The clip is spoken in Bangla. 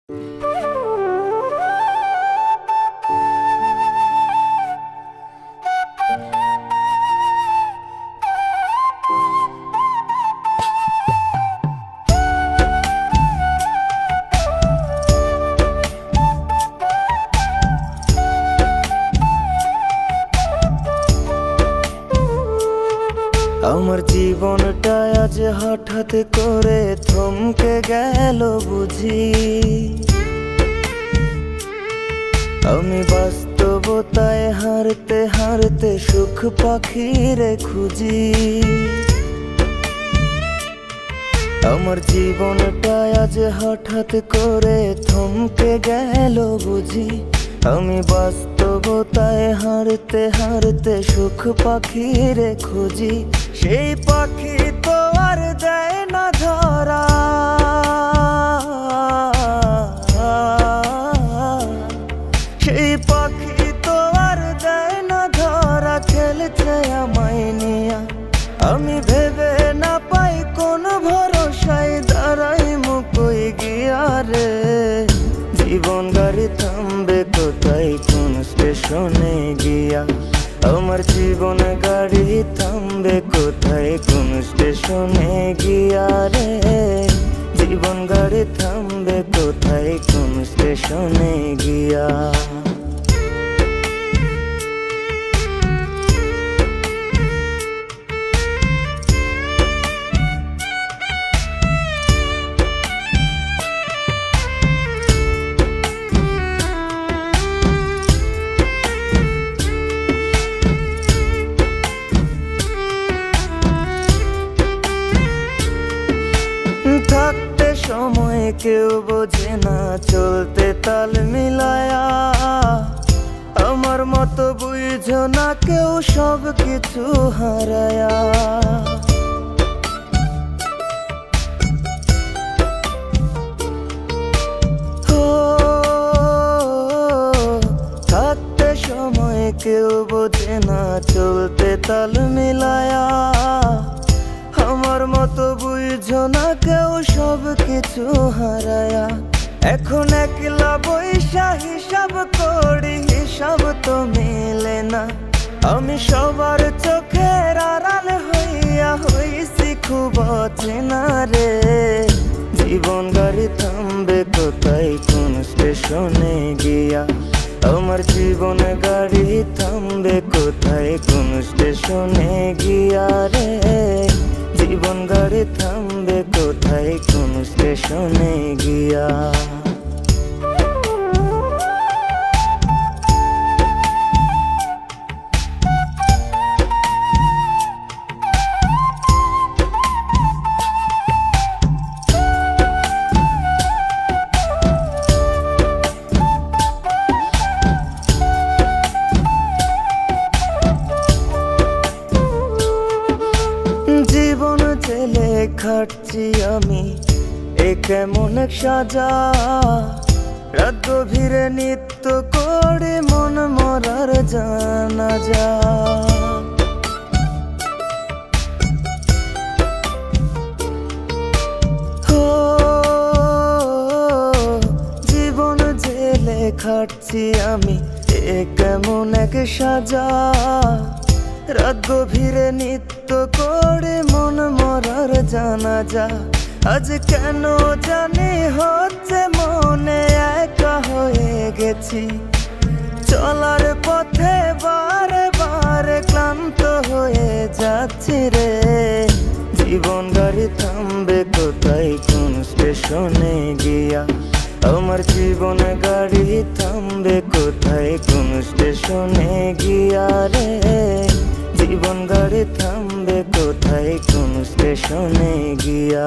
আমার জীবনটা আজ হঠাৎ করে থমকে গেল বুঝি। আমি বাস্তবতায় হারতে হারতে সুখ পাখিরে খুঁজি। আমার জীবনটা আজ হঠাৎ করে থমকে গেল বুঝি। আমি বাস্তবতায় হারতে হারতে সুখ পাখিরে খুঁজি। সেই পাখি তো আর দেয় না ধরা, সেই পাখি তো আর দেয় না ধরা। খেলছে আমায় নিয়া, আমি ভেবে না পাই কোন ভরসায় দাঁড়াই মুকই গিয়া রে। জীবন গাড়ি থামবে কোথায় কোন স্টেশনে গিয়া। আমার জীবন গাড়ি থামবে কোথায় কোন স্টেশনে গিয়া রে। জীবন গাড়ি থামবে কোথায় কোন স্টেশনে গিয়া। থাকতে সময় কেউ বোঝে না, চলতে তাল মিলায়া। আমার মতো বুঝো না কেউ সব কিছু হারায়া। থাকতে সময় কেউ বোঝে না, চলতে তাল মিলায়া। আমার মতো বুঝো না কেউ সব কিছু হারায়া। এখন একলা বৈশা হিসাব করি, হিসাব তো মেলে না। আমি সবার চোখের আড়াল হইয়া হইছি খুব অচেনা রে। জীবন গাড়ি থামবে কোথায় কোন স্টেশনে গিয়া। আমার জীবন গাড়ি থামবে কোথায় কোন স্টেশনে গিয়া রে। জীবন গাড়ি থামবে কোথায় কোন স্টেশনে গিয়া। জীবন জেলে খাটছি আমি, এ কেমন এক সাজা। রাত গভীরে নিত্য করে মন মরার জানাজা। জীবন জেলে খাটছি আমি, এ কেমন এক সাজা। রাত গভীরে নিত্য করে মন মরার জানাজা। আজ কেন জানি হচ্ছে মনে একা হয়ে গেছি। চলার পথে বারে বারে ক্লান্ত হয়ে যাচ্ছি রে। জীবন গাড়ি থামবে কোথায় কোন স্টেশনে গিয়া। আমার জীবন গাড়ি থামবে কোথায় কোন স্টেশনে গিয়া রে। জীবন গাড়ি থামবে কোথায় কোন স্টেশনে গিয়া।